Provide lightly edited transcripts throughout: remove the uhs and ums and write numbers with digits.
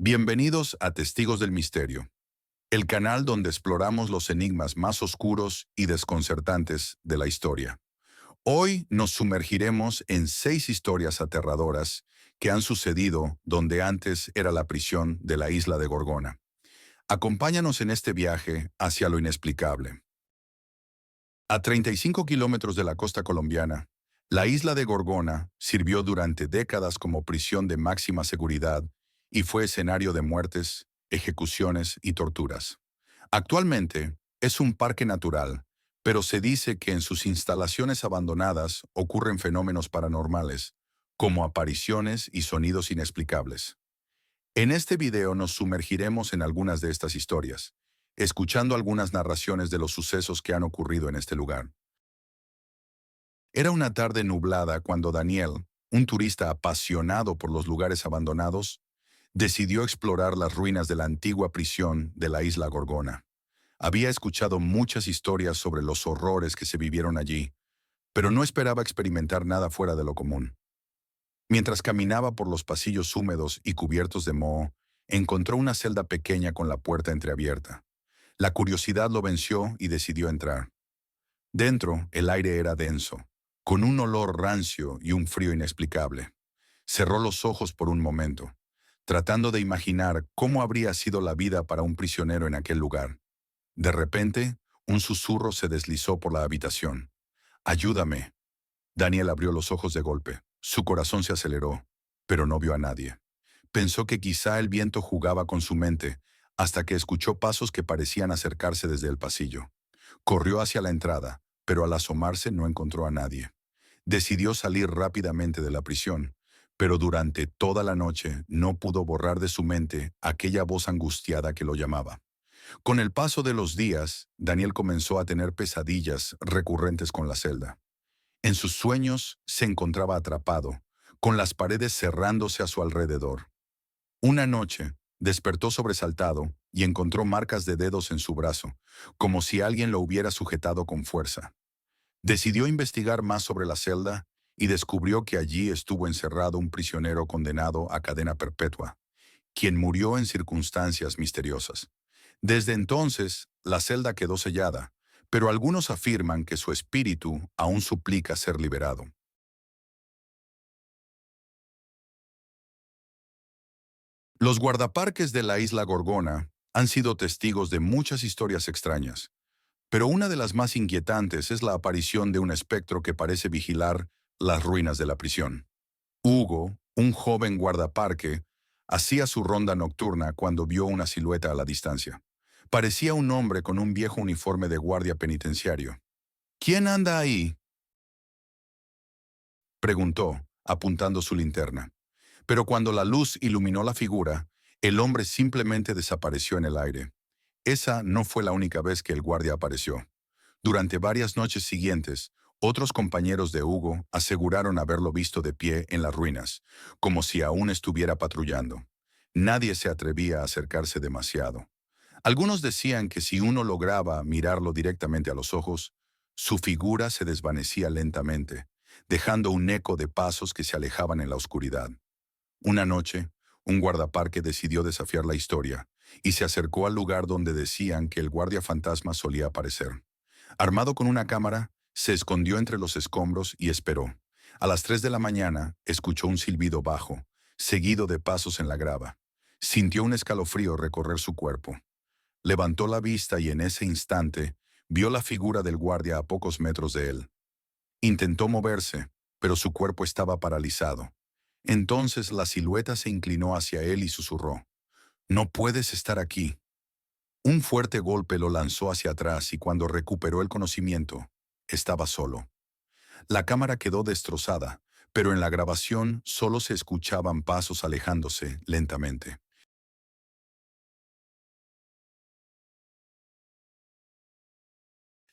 Bienvenidos a Testigos del Misterio, el canal donde exploramos los enigmas más oscuros y desconcertantes de la historia. Hoy nos sumergiremos en 6 historias aterradoras que han sucedido donde antes era la prisión de la isla de Gorgona. Acompáñanos en este viaje hacia lo inexplicable. A 35 kilómetros de la costa colombiana, la isla de Gorgona sirvió durante décadas como prisión de máxima seguridad y fue escenario de muertes, ejecuciones y torturas. Actualmente es un parque natural, pero se dice que en sus instalaciones abandonadas ocurren fenómenos paranormales, como apariciones y sonidos inexplicables. En este video nos sumergiremos en algunas de estas historias, escuchando algunas narraciones de los sucesos que han ocurrido en este lugar. Era una tarde nublada cuando Daniel, un turista apasionado por los lugares abandonados, decidió explorar las ruinas de la antigua prisión de la isla Gorgona. Había escuchado muchas historias sobre los horrores que se vivieron allí, pero no esperaba experimentar nada fuera de lo común. Mientras caminaba por los pasillos húmedos y cubiertos de moho, encontró una celda pequeña con la puerta entreabierta. La curiosidad lo venció y decidió entrar. Dentro, el aire era denso, con un olor rancio y un frío inexplicable. Cerró los ojos por un momento, tratando de imaginar cómo habría sido la vida para un prisionero en aquel lugar. De repente, un susurro se deslizó por la habitación. «Ayúdame». Daniel abrió los ojos de golpe. Su corazón se aceleró, pero no vio a nadie. Pensó que quizá el viento jugaba con su mente, hasta que escuchó pasos que parecían acercarse desde el pasillo. Corrió hacia la entrada, pero al asomarse no encontró a nadie. Decidió salir rápidamente de la prisión, pero durante toda la noche no pudo borrar de su mente aquella voz angustiada que lo llamaba. Con el paso de los días, Daniel comenzó a tener pesadillas recurrentes con la celda. En sus sueños se encontraba atrapado, con las paredes cerrándose a su alrededor. Una noche, despertó sobresaltado y encontró marcas de dedos en su brazo, como si alguien lo hubiera sujetado con fuerza. Decidió investigar más sobre la celda y descubrió que allí estuvo encerrado un prisionero condenado a cadena perpetua, quien murió en circunstancias misteriosas. Desde entonces, la celda quedó sellada, pero algunos afirman que su espíritu aún suplica ser liberado. Los guardaparques de la isla Gorgona han sido testigos de muchas historias extrañas, pero una de las más inquietantes es la aparición de un espectro que parece vigilar las ruinas de la prisión. Hugo, un joven guardaparque, hacía su ronda nocturna cuando vio una silueta a la distancia. Parecía un hombre con un viejo uniforme de guardia penitenciario. «¿Quién anda ahí?», preguntó, apuntando su linterna. Pero cuando la luz iluminó la figura, el hombre simplemente desapareció en el aire. Esa no fue la única vez que el guardia apareció. Durante varias noches siguientes, otros compañeros de Hugo aseguraron haberlo visto de pie en las ruinas, como si aún estuviera patrullando. Nadie se atrevía a acercarse demasiado. Algunos decían que si uno lograba mirarlo directamente a los ojos, su figura se desvanecía lentamente, dejando un eco de pasos que se alejaban en la oscuridad. Una noche, un guardaparque decidió desafiar la historia y se acercó al lugar donde decían que el guardia fantasma solía aparecer. Armado con una cámara, se escondió entre los escombros y esperó. A las 3 de la mañana, escuchó un silbido bajo, seguido de pasos en la grava. Sintió un escalofrío recorrer su cuerpo. Levantó la vista y en ese instante vio la figura del guardia a pocos metros de él. Intentó moverse, pero su cuerpo estaba paralizado. Entonces la silueta se inclinó hacia él y susurró: «No puedes estar aquí». Un fuerte golpe lo lanzó hacia atrás y cuando recuperó el conocimiento, estaba solo. La cámara quedó destrozada, pero en la grabación solo se escuchaban pasos alejándose lentamente.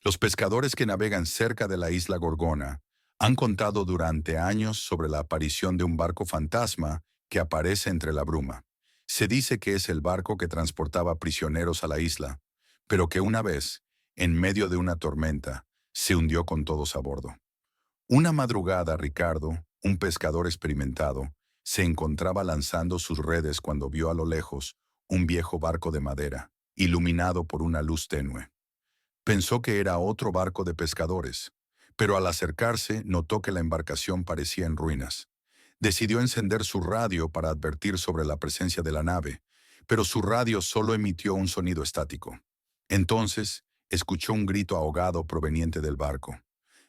Los pescadores que navegan cerca de la isla Gorgona han contado durante años sobre la aparición de un barco fantasma que aparece entre la bruma. Se dice que es el barco que transportaba prisioneros a la isla, pero que una vez, en medio de una tormenta, se hundió con todos a bordo. Una madrugada, Ricardo, un pescador experimentado, Se encontraba lanzando sus redes cuando vio a lo lejos un viejo barco de madera, iluminado por una luz tenue. Pensó que era otro barco de pescadores, pero al acercarse notó que la embarcación parecía en ruinas. Decidió encender su radio para advertir sobre la presencia de la nave, pero su radio solo emitió un sonido estático. Entonces, escuchó un grito ahogado proveniente del barco.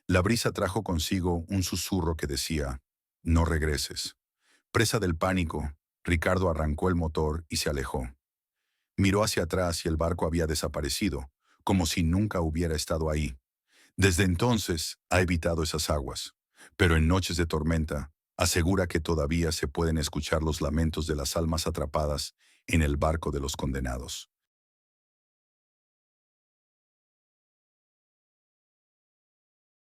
La brisa trajo consigo un susurro que decía, «No regreses». Presa del pánico, Ricardo arrancó el motor y se alejó. Miró hacia atrás y el barco había desaparecido, como si nunca hubiera estado ahí. Desde entonces ha evitado esas aguas, pero en noches de tormenta asegura que todavía se pueden escuchar los lamentos de las almas atrapadas en el barco de los condenados.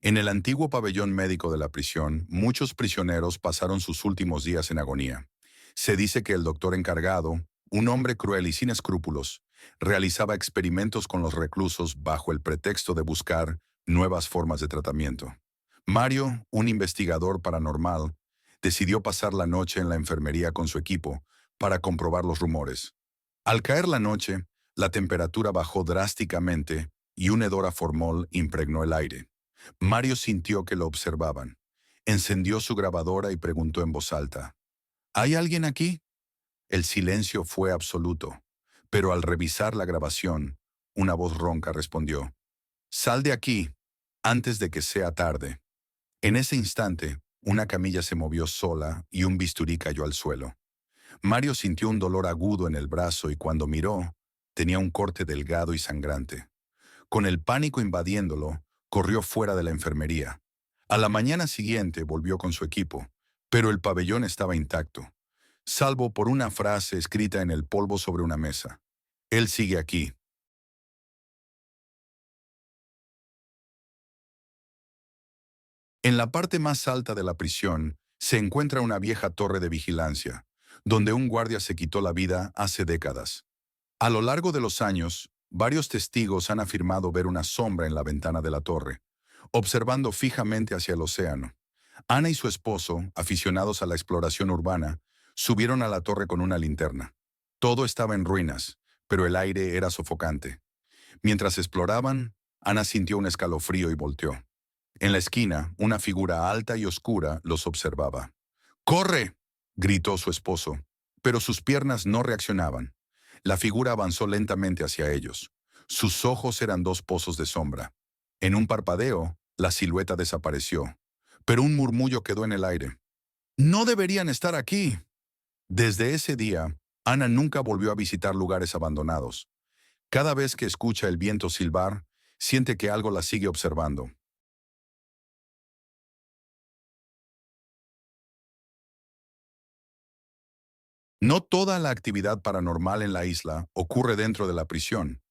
En el antiguo pabellón médico de la prisión, muchos prisioneros pasaron sus últimos días en agonía. Se dice que el doctor encargado, un hombre cruel y sin escrúpulos, realizaba experimentos con los reclusos bajo el pretexto de buscar nuevas formas de tratamiento. Mario, un investigador paranormal, decidió pasar la noche en la enfermería con su equipo para comprobar los rumores. Al caer la noche, la temperatura bajó drásticamente y un hedor a formol impregnó el aire. Mario sintió que lo observaban. Encendió su grabadora y preguntó en voz alta, ¿hay alguien aquí? El silencio fue absoluto, pero al revisar la grabación, una voz ronca respondió, «Sal de aquí, antes de que sea tarde». En ese instante, una camilla se movió sola y un bisturí cayó al suelo. Mario sintió un dolor agudo en el brazo y cuando miró, tenía un corte delgado y sangrante. Con el pánico invadiéndolo, corrió fuera de la enfermería. A la mañana siguiente volvió con su equipo, pero el pabellón estaba intacto, salvo por una frase escrita en el polvo sobre una mesa. Él sigue aquí. En la parte más alta de la prisión se encuentra una vieja torre de vigilancia, donde un guardia se quitó la vida hace décadas. A lo largo de los años, varios testigos han afirmado ver una sombra en la ventana de la torre, observando fijamente hacia el océano. Ana y su esposo, aficionados a la exploración urbana, subieron a la torre con una linterna. Todo estaba en ruinas, pero el aire era sofocante. Mientras exploraban, Ana sintió un escalofrío y volteó. En la esquina, una figura alta y oscura los observaba. ¡Corre!, gritó su esposo, pero sus piernas no reaccionaban. La figura avanzó lentamente hacia ellos. Sus ojos eran dos pozos de sombra. En un parpadeo, la silueta desapareció, pero un murmullo quedó en el aire. «No deberían estar aquí». Desde ese día, Ana nunca volvió a visitar lugares abandonados. Cada vez que escucha el viento silbar, siente que algo la sigue observando. No toda la actividad paranormal en la isla ocurre dentro de la prisión.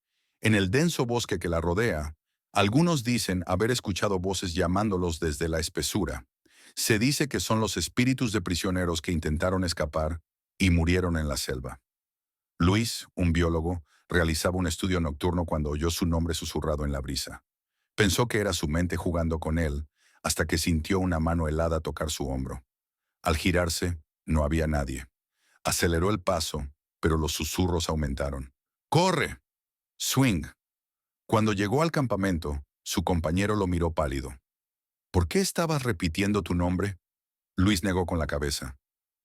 En el denso bosque que la rodea, algunos dicen haber escuchado voces llamándolos desde la espesura. Se dice que son los espíritus de prisioneros que intentaron escapar y murieron en la selva. Luis, un biólogo, realizaba un estudio nocturno cuando oyó su nombre susurrado en la brisa. Pensó que era su mente jugando con él, hasta que sintió una mano helada tocar su hombro. Al girarse, no había nadie. Aceleró el paso, pero los susurros aumentaron. ¡Corre! ¡Swing! Cuando llegó al campamento, su compañero lo miró pálido. ¿Por qué estabas repitiendo tu nombre? Luis negó con la cabeza.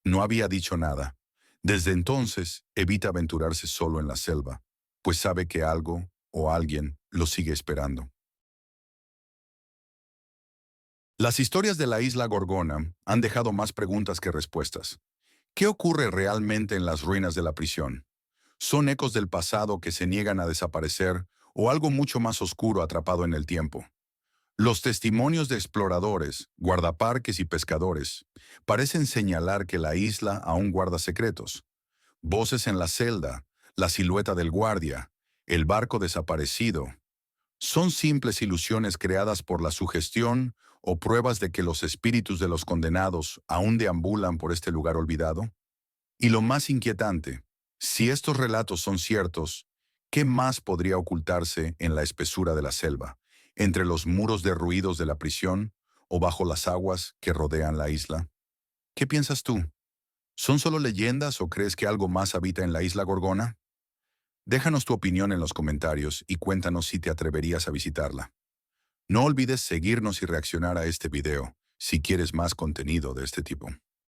No había dicho nada. Desde entonces, evita aventurarse solo en la selva, pues sabe que algo o alguien lo sigue esperando. Las historias de la isla Gorgona han dejado más preguntas que respuestas. ¿Qué ocurre realmente en las ruinas de la prisión? ¿Son ecos del pasado que se niegan a desaparecer o algo mucho más oscuro atrapado en el tiempo? Los testimonios de exploradores, guardaparques y pescadores parecen señalar que la isla aún guarda secretos. Voces en la celda, la silueta del guardia, el barco desaparecido. ¿Son simples ilusiones creadas por la sugestión o pruebas de que los espíritus de los condenados aún deambulan por este lugar olvidado? Y lo más inquietante, si estos relatos son ciertos, ¿qué más podría ocultarse en la espesura de la selva, entre los muros derruidos de la prisión o bajo las aguas que rodean la isla? ¿Qué piensas tú? ¿Son solo leyendas o crees que algo más habita en la isla Gorgona? Déjanos tu opinión en los comentarios y cuéntanos si te atreverías a visitarla. No olvides seguirnos y reaccionar a este video si quieres más contenido de este tipo.